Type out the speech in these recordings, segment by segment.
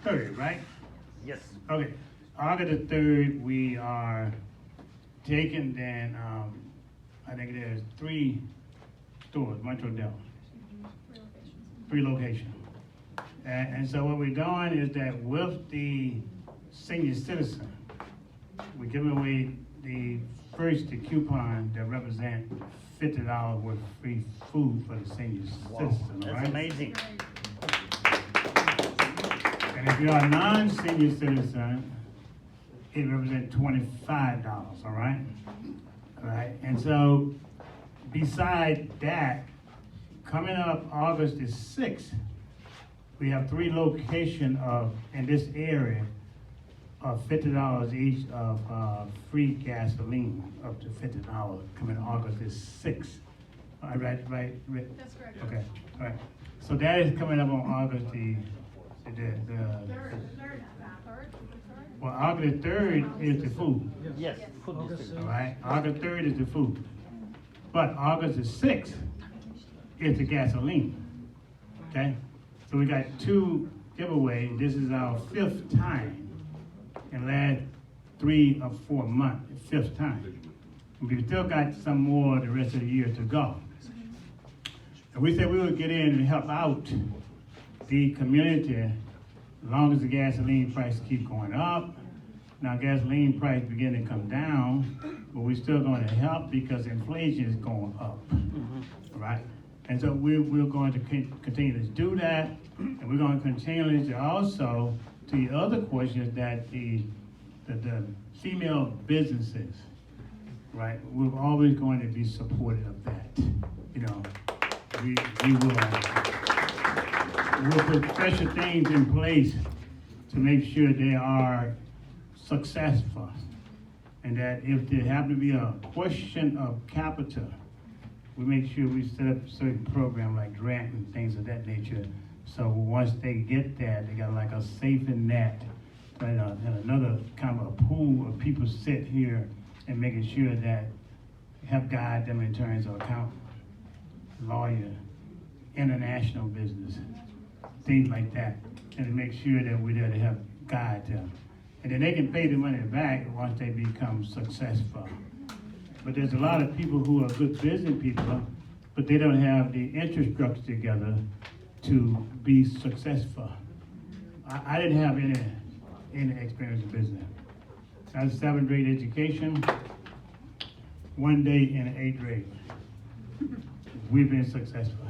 3rd, right? Yes. Okay, August the 3rd, we are taking then, I think there's 3 stores, Montreal Dell. 3 locations. And so what we're doing is that with the senior citizen, we're giving away the coupon that represent $50 worth of free food for the senior citizen, That's right? amazing. And if you're a non-senior citizen, it represents $25, all right? All right, and so beside that, coming up August the 6th, we have 3 locations in this area of $50 each of free gasoline, up to $50 coming August the 6th. All right, right? That's correct. Okay, all right. So that is coming up on August the well, August the 3rd is the food. Yes, food district. All right, August 3rd is the food. But August the 6th is the gasoline, okay? So we got 2 giveaways. This is our 5th time in the last 3 or 4 months, 5th time. And we still got some more the rest of the year to go. And we said we would get in and help out the community as long as the gasoline prices keep going up. Now gasoline price begin to come down, but we're still going to help because inflation is going up, right? And so we're going to continue to do that, and we're going to continue to also, to the other questions that the female businesses, right? We're always going to be supportive of that. You know, we will put special things in place to make sure they are successful, and that if there happen to be a question of capital, we make sure we set up certain program like grant and things of that nature. So once they get that, they got like a safety net and another kind of a pool of people sit here and making sure that help guide them in terms of accountant, lawyer, international business, things like that, and to make sure that we're there to help guide them. And then they can pay the money back once they become successful. But there's a lot of people who are good business people, but they don't have the infrastructure together to be successful. I didn't have any experience in business. I had a 7th grade education, 1 day in the 8th grade. We've been successful.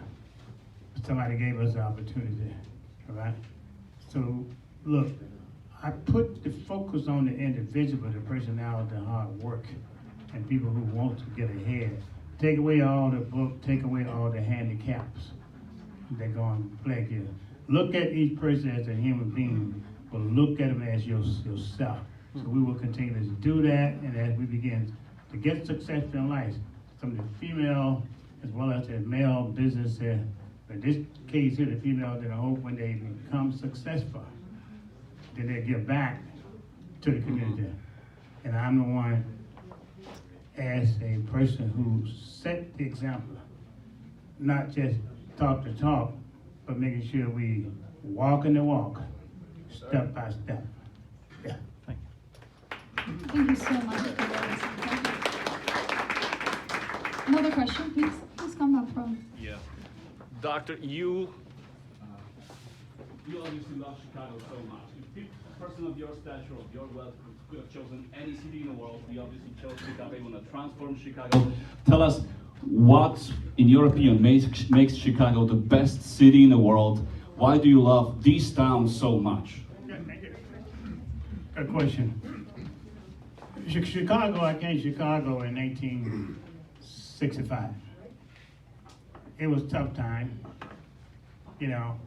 Somebody gave us the opportunity, all right? So, look, I put the focus on the individual, the personality, the hard work, and people who want to get ahead. Take away all the book, take away all the handicaps. They're going to plague you. Look at each person as a human being, but look at them as yourself. So we will continue to do that, and as we begin to get success in life, some of the female as well as the male businesses, in this case here, the female, that I hope when they become successful, then they give back to the community. And I'm the one, as a person who set the example, not just talk the talk, but making sure we walking the walk, step by step. Yeah. Thank you so much. Another question, please. Please come up from. Yeah. Doctor, you obviously love Chicago so much. If a person of your stature, of your wealth, could have chosen any city in the world, you obviously chose Chicago. You want to transform Chicago. Tell us what, in your opinion, makes Chicago the best city in the world. Why do you love this town so much? Yeah, thank you. Good question. Chicago, I came to Chicago in 1965. It was a tough time. You know,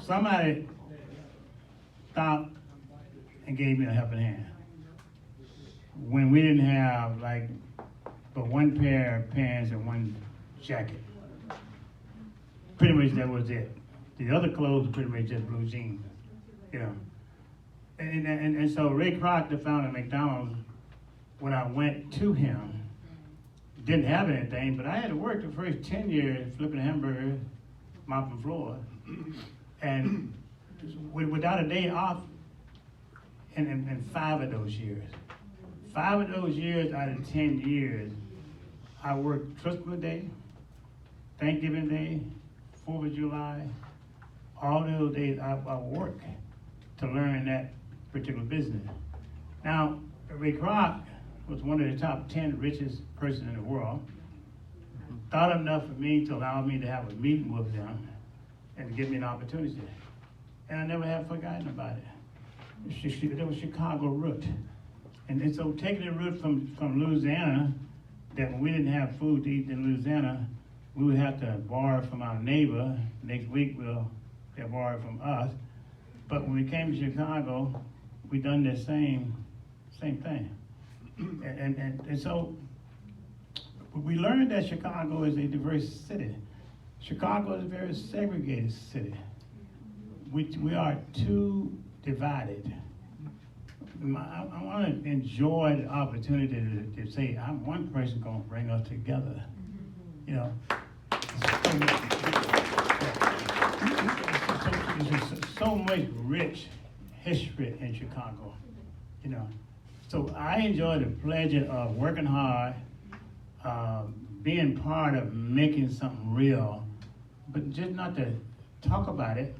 somebody stopped and gave me a helping hand. When we didn't have like but one pair of pants and one jacket. Pretty much that was it. The other clothes were pretty much just blue jeans, you know. And so Ray Kroc, the founder of McDonald's, when I went to him, didn't have anything, but I had to work the first 10 years flipping hamburgers, mopping floors. And without a day off in 5 of those years. 5 of those years out of 10 years, I worked Christmas Day, Thanksgiving Day, 4th of July. All those days I worked to learn that particular business. Now, Ray Kroc was one of the top 10 richest persons in the world. Thought enough of me to allow me to have a meeting with them and to give me an opportunity. And I never have forgotten about it. There was Chicago root. And so taking the root from Louisiana, that when we didn't have food to eat in Louisiana, we would have to borrow from our neighbor. Next week they'll borrow from us. But when we came to Chicago, we done the same thing. And so we learned that Chicago is a diverse city. Chicago is a very segregated city. We are too divided. I want to enjoy the opportunity to say, I'm one person going to bring us together. You know, so much rich history in Chicago. You know, so I enjoy the pleasure of working hard, being part of making something real, but just not to talk about it,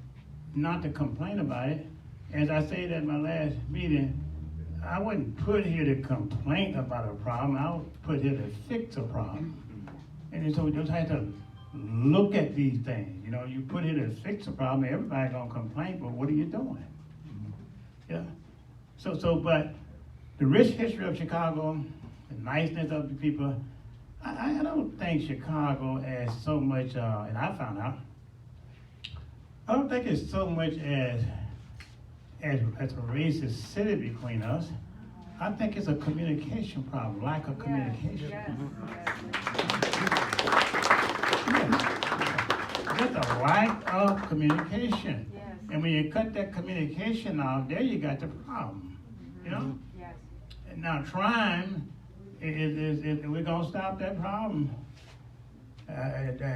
not to complain about it. As I said at my last meeting, I wasn't put here to complain about a problem. I was put here to fix a problem. And so we just have to look at these things. You know, you put here to fix a problem, everybody's gonna complain, but what are you doing? Yeah. But the rich history of Chicago, the niceness of the people, I don't think Chicago as so much, and I found out, I don't think it's so much as a racist city between us. I think it's a communication problem, lack of communication. Just a lack of communication. Yes. And when you cut that communication off, there you got the problem. You know? Yes. And now crime we're gonna stop that problem.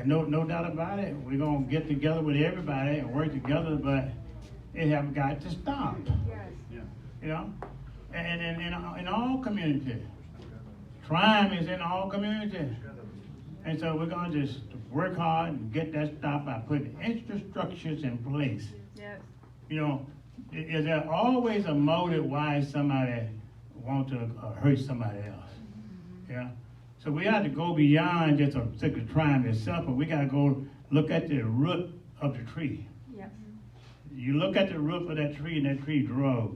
No doubt about it. We're gonna get together with everybody and work together, but it have got to stop. Yes. You know, and in all communities, crime is in all communities, and so we're gonna just work hard and get that stopped by putting infrastructures in place. Yes. You know, is there always a motive why somebody want to hurt somebody else? Yeah. So we have to go beyond just a particular crime itself, but we got to go look at the root of the tree. Yes. You look at the root of that tree, and that tree grows.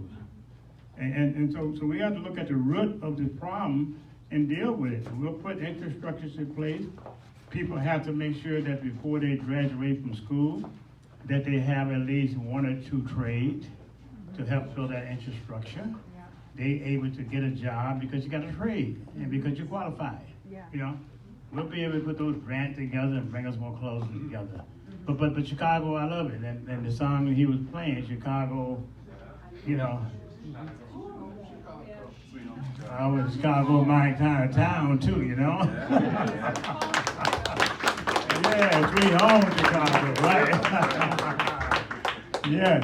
And so we have to look at the root of the problem and deal with it. We'll put infrastructures in place. People have to make sure that before they graduate from school, that they have at least 1 or 2 trades to help build that infrastructure. Yeah. They able to get a job because you got a trade and because you're qualified. Yeah. You know, we'll be able to put those grants together and bring us more closer together. But Chicago, I love it. And the song he was playing, Chicago, you know, I was Chicago, my kind of town too, you know. Yeah, sweet home Chicago, right? Yeah.